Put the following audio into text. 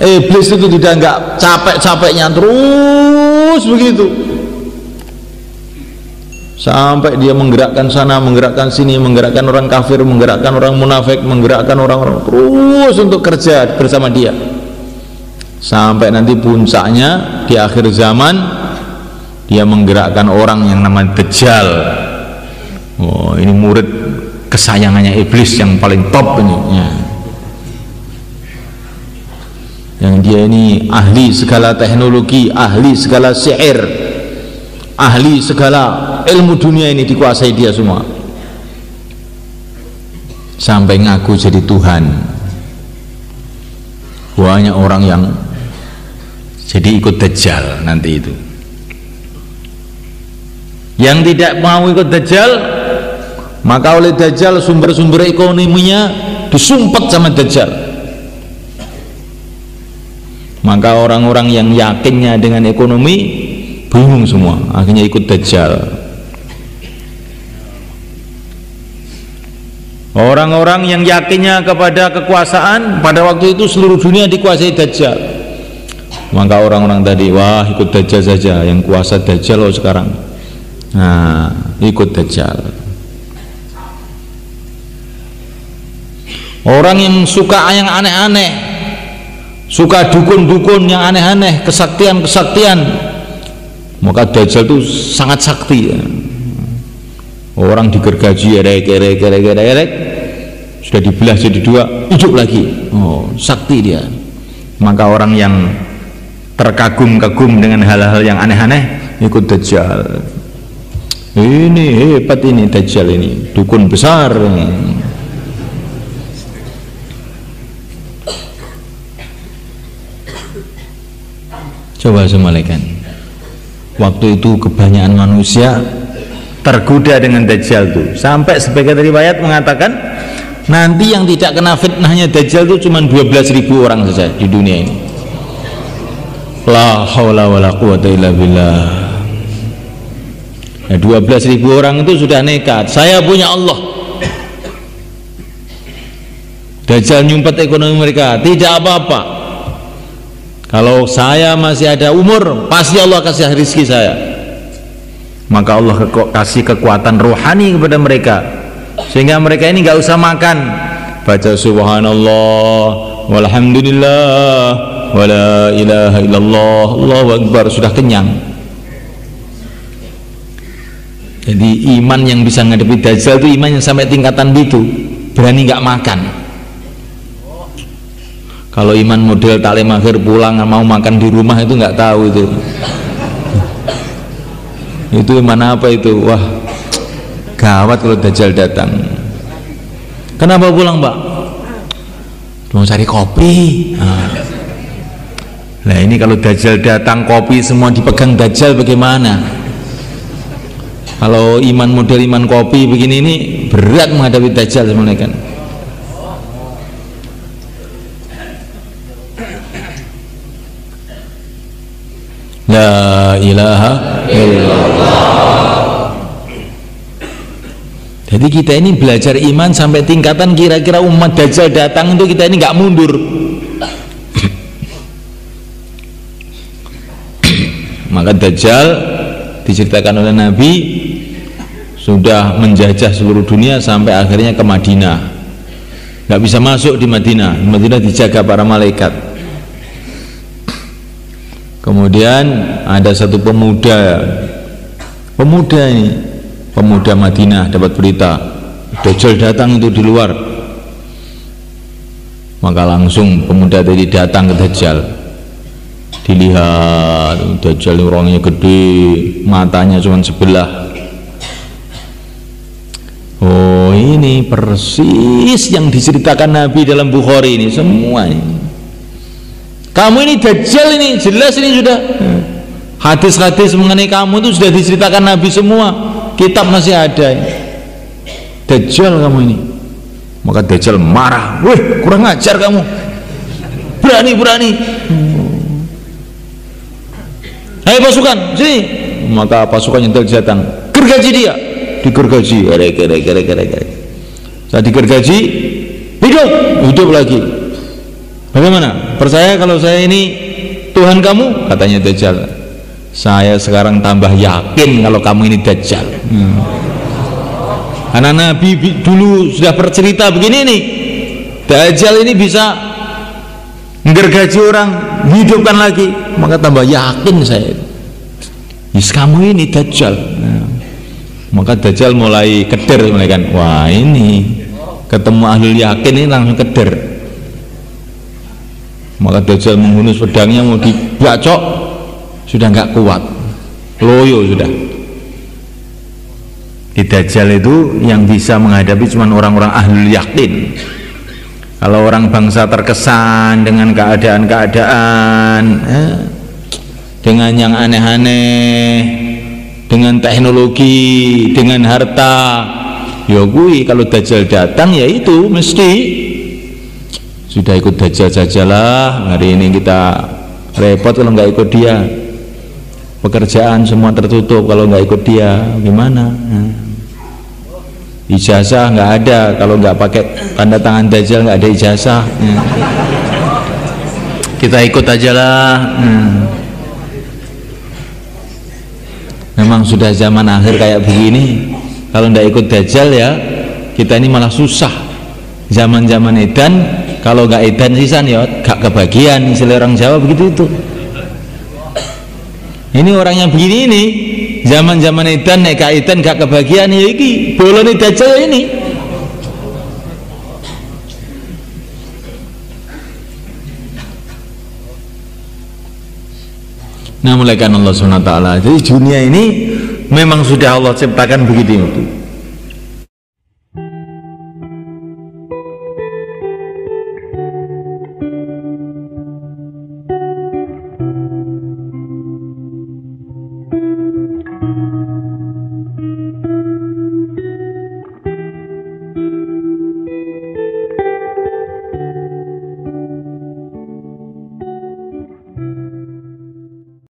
Iblis itu tidak nggak capek-capeknya terus begitu sampai dia menggerakkan sana, menggerakkan sini, menggerakkan orang kafir, menggerakkan orang munafik, menggerakkan orang-orang terus untuk kerja bersama dia, sampai nanti puncaknya di akhir zaman dia menggerakkan orang yang namanya Dajjal. Oh, ini murid kesayangannya iblis yang paling top ini ya. Yang dia ini ahli segala teknologi, ahli segala sihir, ahli segala ilmu dunia ini dikuasai dia semua, sampai ngaku jadi Tuhan. Banyak orang yang jadi ikut Dajjal nanti itu. Yang tidak mau ikut Dajjal, maka oleh Dajjal sumber-sumber ekonominya disumpet sama Dajjal. Maka orang-orang yang yakinnya dengan ekonomi bingung semua, akhirnya ikut Dajjal. Orang-orang yang yakinnya kepada kekuasaan, pada waktu itu seluruh dunia dikuasai Dajjal. Maka orang-orang tadi, wah ikut Dajjal saja, yang kuasa Dajjal loh sekarang. Nah, ikut Dajjal. Orang yang suka yang aneh-aneh, suka dukun-dukun yang aneh-aneh, kesaktian-kesaktian, maka Dajjal itu sangat sakti ya. Orang digergaji erek, sudah dibelah jadi dua, hidup lagi. Oh, sakti dia. Maka orang yang terkagum-kagum dengan hal-hal yang aneh-aneh ikut Dajjal. Ini hebat ini Dajjal ini, dukun besar ini. Coba semalaikan, waktu itu kebanyakan manusia tergoda dengan Dajjal itu, sampai sebagian riwayat mengatakan nanti yang tidak kena fitnahnya Dajjal itu cuma 12.000 orang saja di dunia ini. La haula wala quwata illa billah. Nah, 12.000 orang itu sudah nekat, saya punya Allah. Dajjal nyumpet ekonomi mereka, tidak apa-apa. Kalau saya masih ada umur, pasti Allah kasih rezeki saya. Maka Allah kasih kekuatan rohani kepada mereka, sehingga mereka ini nggak usah makan, baca subhanallah walhamdulillah wala ilaha illallah Allahu akbar, sudah kenyang. Jadi iman yang bisa menghadapi Dajjal itu iman yang sampai tingkatan itu, berani nggak makan. Kalau iman model taklim akhir pulang mau makan di rumah itu nggak tahu itu. Itu iman apa itu? Wah, gawat kalau Dajjal datang. Kenapa pulang, Pak? Mau cari kopi. Nah ini kalau Dajjal datang, kopi semua dipegang Dajjal, bagaimana? Kalau iman model iman kopi begini ini berat menghadapi Dajjal sebenarnya kan. La ilaha illallah. Jadi kita ini belajar iman sampai tingkatan kira-kira umat Dajjal datang itu kita ini nggak mundur. Maka Dajjal diceritakan oleh Nabi sudah menjajah seluruh dunia sampai akhirnya ke Madinah. Nggak bisa masuk di Madinah. Madinah dijaga para malaikat. Kemudian ada satu pemuda ini, pemuda Madinah dapat berita Dajjal datang itu di luar. Maka langsung pemuda tadi datang ke Dajjal. Dilihat Dajjal orangnya gede, matanya cuma sebelah. Oh, ini persis yang diceritakan Nabi dalam Bukhari ini semua ini. Kamu ini Dajjal ini, jelas ini sudah hadis-hadis mengenai kamu itu sudah diceritakan Nabi semua, kitab masih ada ini. Dajjal kamu ini. Maka Dajjal marah, weh kurang ajar kamu, berani-berani. Hai pasukan sini. Maka pasukannya datang, gergaji dia, digergaji, saat digergaji hidup lagi. Bagaimana? Percaya kalau saya ini Tuhan kamu? Katanya Dajjal. Saya sekarang tambah yakin kalau kamu ini Dajjal. Karena Nabi dulu sudah bercerita begini nih, Dajjal ini bisa menggergaji orang, hidupkan lagi. Maka tambah yakin saya. Yes, kamu ini Dajjal. Maka Dajjal mulai keder, mulai kan, wah ini ketemu ahlul yakin ini langsung keder. Maka Dajjal menghunus pedangnya mau dibacok, sudah nggak kuat, loyo sudah. Di Dajjal itu yang bisa menghadapi cuma orang-orang ahlul yakin. Kalau orang bangsa terkesan dengan keadaan-keadaan, dengan yang aneh-aneh, dengan teknologi, dengan harta, ya kui kalau Dajjal datang ya itu mesti sudah ikut Dajjal sajalah. Hari ini kita repot kalau nggak ikut dia, pekerjaan semua tertutup kalau nggak ikut dia, gimana? Ijazah nggak ada kalau nggak pakai tanda tangan Dajjal, nggak ada ijazah. Kita ikut aja lah. Memang sudah zaman akhir kayak begini, kalau nggak ikut Dajjal ya kita ini malah susah. Zaman-zaman edan, kalau nggak edan sisan ya gak kebagian, istilah orang Jawa begitu itu. Ini orang yang begini ini, zaman-zaman edan nek gak edan gak kebagian ya iki bolone Dajjal ini. Nah, mulaikan Allah SWT. Jadi dunia ini memang sudah Allah ciptakan begitu.